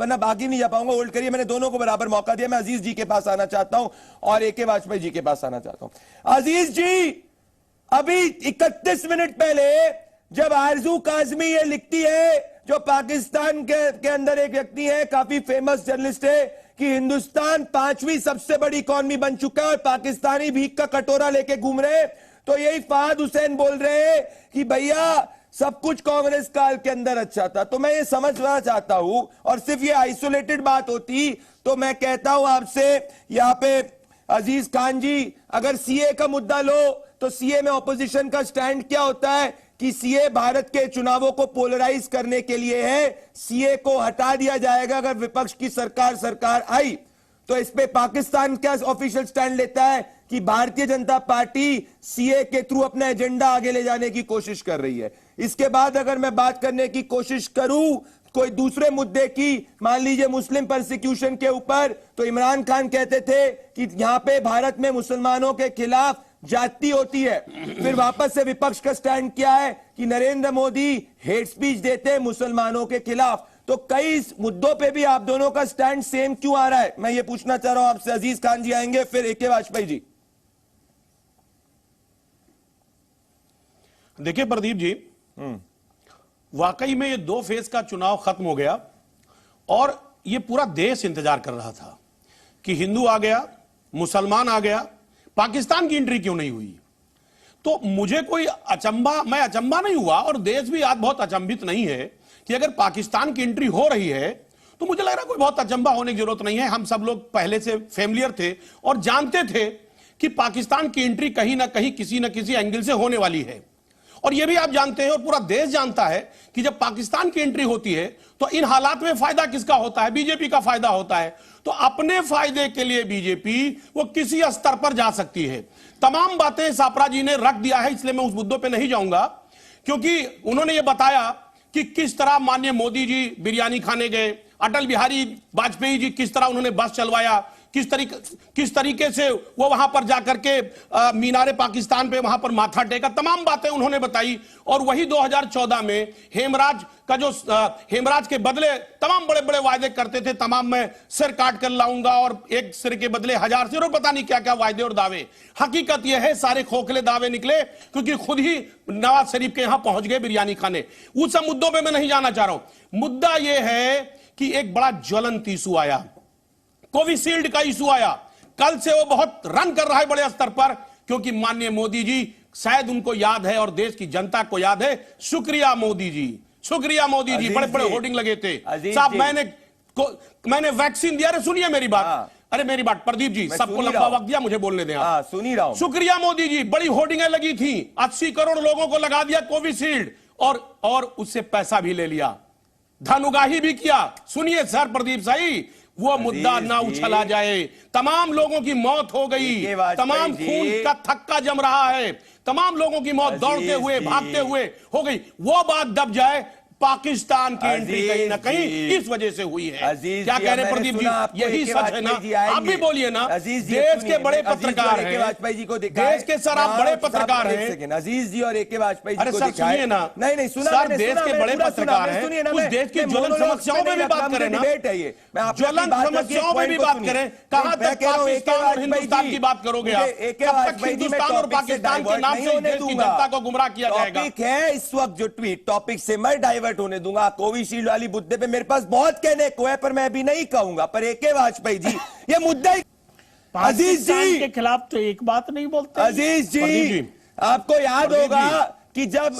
वरना बाकी नहीं जा पाऊंगा। होल्ड करिए, मैंने दोनों को बराबर मौका दिया। मैं अजीज जी के पास आना चाहता हूं और ए.के. वाजपेयी जी के पास आना चाहता हूं। अजीज जी, अभी 31 मिनट पहले जब आरजू काजमी ये लिखती है, जो पाकिस्तान के अंदर एक व्यक्ति है, काफी फेमस जर्नलिस्ट है, कि हिंदुस्तान 5वीं सबसे बड़ी इकॉनमी बन चुका है और पाकिस्तानी भीख का कटोरा लेके घूम रहे हैं, तो यही फहद हुसैन बोल रहे हैं कि भैया सब कुछ कांग्रेस काल के अंदर अच्छा था। तो मैं ये समझना चाहता हूं, और सिर्फ ये आइसोलेटेड बात होती तो मैं कहता हूं आपसे यहां पे अजीज खान जी, अगर सीए का मुद्दा लो तो सीए में ऑपोजिशन का स्टैंड क्या होता है कि सीए भारत के चुनावों को पोलराइज करने के लिए है, सीए को हटा दिया जाएगा अगर विपक्ष की सरकार आई। तो इस पे पाकिस्तान क्या ऑफिशियल स्टैंड लेता है कि भारतीय जनता पार्टी सीए के थ्रू अपना एजेंडा आगे ले जाने की कोशिश कर रही है। इसके बाद अगर मैं बात करने की कोशिश करूं कोई दूसरे मुद्दे की, मान लीजिए मुस्लिम परसिक्यूशन के ऊपर, तो इमरान खान कहते थे कि यहां पे भारत में मुसलमानों के खिलाफ जाति होती है। फिर वापस से विपक्ष का स्टैंड क्या है कि नरेंद्र मोदी हेट स्पीच देते हैं मुसलमानों के खिलाफ। तो कई मुद्दों पे भी आप दोनों का स्टैंड सेम क्यों आ रहा है, मैं ये पूछना चाह रहा हूं आपसे। अजीज खान जी आएंगे, फिर ए.के. वाजपेयी जी। देखिए प्रदीप जी, वाकई में ये 2 फेज का चुनाव खत्म हो गया और ये पूरा देश इंतजार कर रहा था कि हिंदू आ गया, मुसलमान आ गया, पाकिस्तान की एंट्री क्यों नहीं हुई। तो मुझे कोई मैं अचंबा नहीं हुआ और देश भी आज बहुत अचंभित नहीं है कि अगर पाकिस्तान की एंट्री हो रही है तो मुझे लग रहा कोई बहुत अचंबा होने की जरूरत नहीं है। हम सब लोग पहले से फेमिलियर थे और जानते थे कि पाकिस्तान की एंट्री कहीं ना कहीं किसी न किसी एंगल से होने वाली है। और यह भी आप जानते हैं और पूरा देश जानता है कि जब पाकिस्तान की एंट्री होती है तो इन हालात में फायदा किसका होता है, बीजेपी का फायदा होता है। तो अपने फायदे के लिए बीजेपी वो किसी स्तर पर जा सकती है। तमाम बातें सापरा जी ने रख दिया है, इसलिए मैं उस मुद्दों पे नहीं जाऊंगा, क्योंकि उन्होंने ये बताया कि किस तरह माननीय मोदी जी बिरयानी खाने गए, अटल बिहारी वाजपेयी जी किस तरह उन्होंने बस चलवाया, किस तरीके से वो वहां पर जाकर के मीनारे पाकिस्तान पे वहां पर माथा टेका, तमाम बातें उन्होंने बताई। और वही 2014 में हेमराज के बदले तमाम बड़े बड़े वायदे करते थे, तमाम मैं सिर काट कर लाऊंगा और एक सिर के बदले 1000 सिर, और पता नहीं क्या क्या वायदे और दावे। हकीकत यह है सारे खोखले दावे निकले, क्योंकि खुद ही नवाज शरीफ के यहां पहुंच गए बिरयानी खाने। उस सब मुद्दों पर मैं नहीं जाना चाह रहा हूं। मुद्दा यह है कि एक बड़ा ज्वलंत इशू आया, कोविशील्ड का इशू आया। कल से वो बहुत रन कर रहा है बड़े स्तर पर, क्योंकि माननीय मोदी जी, शायद उनको याद है और देश की जनता को याद है, शुक्रिया मोदी जी, शुक्रिया मोदी जी, बड़े बड़े होर्डिंग लगे थे साहब, मैंने वैक्सीन दिया। अरे सुनिए मेरी बात, अरे मेरी बात प्रदीप जी, सबको लंबा वक्त दिया, मुझे बोलने दें आप। सुनी रहा हूं। शुक्रिया मोदी जी, बड़ी होर्डिंगें लगी थी, 80 करोड़ लोगों को लगा दिया कोविशील्ड, और उससे पैसा भी ले लिया, धन उगाही भी किया। सुनिए सर प्रदीप साई, वो मुद्दा ना उछला जाए। तमाम लोगों की मौत हो गई, तमाम खून का थक्का जम रहा है, तमाम लोगों की मौत दौड़ते हुए भागते हुए हो गई, वो बात दब जाए। पाकिस्तान की एंट्री कहीं ना कहीं इस वजह से हुई है। क्या कह रहे हैं प्रदीप जी, यही सच है ना? आप भी बोलिए ना, देश के बड़े पत्रकार हैं, वाजपेयी जी को देश के सर आप बड़े पत्रकार हैं, अजीज जी और ए.के. वाजपेयी जी को सुनिए ना। नहीं सुना सर, देश के बड़े पत्रकार हैं, उस देश की ज्वलंत समस्याओं में भी बात करें ना, ज्वलंत समस्याओं में भी बात करें। कहां तक पाकिस्तान और हिंदुस्तान की बात करोगे आप? कब तक हिंदुस्तान और पाकिस्तान के नाम से देश की जनता को गुमराह किया जाएगा? टॉपिक है इस वक्त जो ट्वीट, टॉपिक से मैं डाइवर्ट होने दूंगा। कोविशील्ड वाली मुद्दे पे मेरे पास बहुत कहने को है, पर मैं अभी नहीं कहूंगा। पर ए.के. वाजपेयी जी, ये मुद्दा अजीज जी के खिलाफ तो एक बात नहीं बोलते। अजीज जी, आपको याद होगा कि जब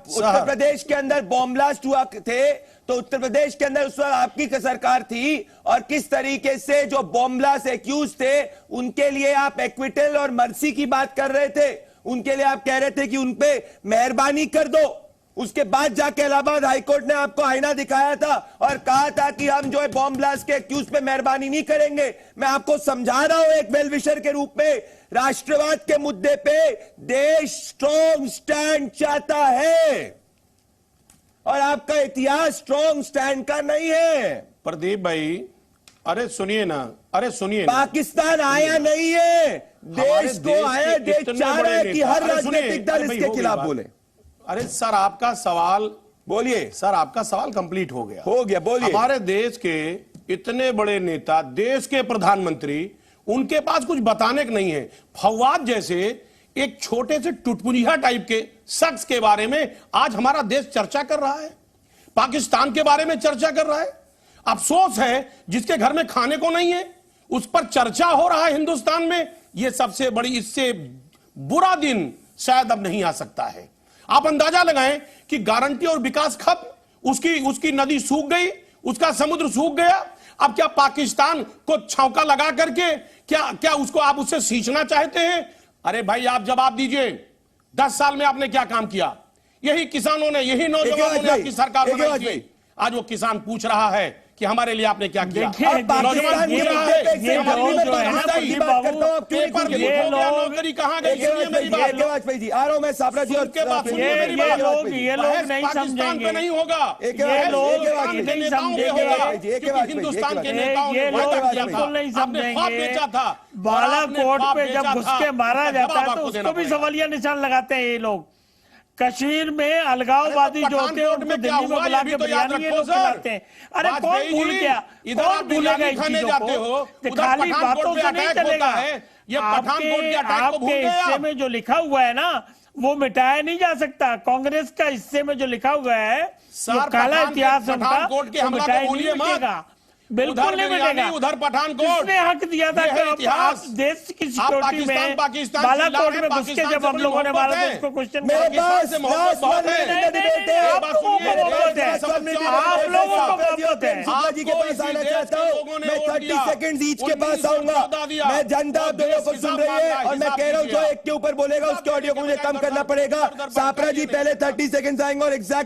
उत्तर प्रदेश के अंदर बॉम्ब ब्लास्ट हुआ थे, तो उत्तर प्रदेश के अंदर उस वक्त आपकी सरकार थी, और किस तरीके से जो बॉम्ब ब्लास्ट एक्यूज थे उनके लिए आप एक्विटल और मर्सी की बात कर रहे थे। उनके लिए आप कह रहे थे कि उनपे मेहरबानी कर दो। उसके बाद जाके इलाहाबाद हाईकोर्ट ने आपको आईना दिखाया था और कहा था कि हम जो है बॉम्ब ब्लास्ट के एक्यूज पे मेहरबानी नहीं करेंगे। मैं आपको समझा रहा हूं एक वेल विशर के रूप में, राष्ट्रवाद के मुद्दे पे देश स्ट्रॉन्ग स्टैंड चाहता है और आपका इतिहास स्ट्रॉन्ग स्टैंड का नहीं है। प्रदीप भाई, अरे सुनिए ना, अरे सुनिए, पाकिस्तान आया नहीं है, देश को आया। देश चाह रहा है कि हर राजनीतिक दल इसके खिलाफ बोले। अरे सर, आपका सवाल बोलिए सर आपका सवाल कंप्लीट हो गया। हो गया, बोलिए। हमारे देश के इतने बड़े नेता, देश के प्रधानमंत्री, उनके पास कुछ बताने को नहीं है। फवाद जैसे एक छोटे से टुटपुंजिया टाइप के शख्स के बारे में आज हमारा देश चर्चा कर रहा है, पाकिस्तान के बारे में चर्चा कर रहा है। अफसोस है जिसके घर में खाने को नहीं है उस पर चर्चा हो रहा है हिंदुस्तान में। यह सबसे बड़ी, इससे बुरा दिन शायद अब नहीं आ सकता है। आप अंदाजा लगाएं कि गारंटी और विकास खत्म, उसकी नदी सूख गई, उसका समुद्र सूख गया। अब क्या पाकिस्तान को छौंका लगा करके क्या उसको आप उससे सींचना चाहते हैं? अरे भाई आप जवाब दीजिए, 10 साल में आपने क्या काम किया? यही किसानों ने, यही नौजवानों ने आपकी सरकार बनाई थी। आज वो किसान पूछ रहा है कि हमारे लिए आपने क्या किया? पाकिस्तान ये के लोग मुद्दे पे ये हमारी लोग में जो है ना, बात ये बात करता हूं, आप क्यों पेपर नहीं लीक बोल हो गया, नौकरी कहां गई? सुनिए मेरी बात। वाजपेयी जी, आ रहा हूं मैं, साबरा जी और सुन के बात सुनिए ये मेरी बात। लोग बहस नहीं पाकिस्तान समझेंगे। पे नहीं होगा, ये लोग नहीं समझेंगे। क्योंकि हिंदुस्तान के ये नेताओं ने लोग वादा किया था। बिल्कुल नहीं आपने ख्वाब समझेंगे। बेचा था, बालाकोट पे जब घुस के मारा जाता है तो आपको देना उसको भी पड़ेगा। सवालिया निशान लगाते हैं ये लोग। कश्मीर में अलगाववादी जो होते हैं उनको दिल्ली में बुला के बिरयानी ये लोग खिलाते हैं। अरे कौन भूल गया? कौन भूलेगा इन चीजों को? खाली बातों से नहीं चलेगा। आपके हिस्से में जो लिखा हुआ है ना वो मिटाया नहीं जा सकता। कांग्रेस का हिस्से में जो लिखा हुआ है वो काला इतिहास उनका, वो मिटाया नहीं मिटेगा, बिल्कुल नहीं मिटेगा। उधर पठानकोट किसने हक दिया था कि आप देश की सिक्योरिटी में बालाकोट में घुस के जब हम लोगों ने मारा तो उसको क्वेश्चन मेरे पास आप लोगों को मोहब्बत है, आप लोगों को मोहब्बत है। शुक्ला जी के पास आना चाहता हूँ मैं, 30 सेकंड ईच के पास आऊंगा। मैं जनता आप दोनों को सुन रही है और मैं कह रहा हूँ जो एक के ऊपर बोलेगा उसके ऑडियो को मुझे कम करना पड़ेगा। सापरा जी पहले 30 सेकंड आएंगे और एग्जैक्ट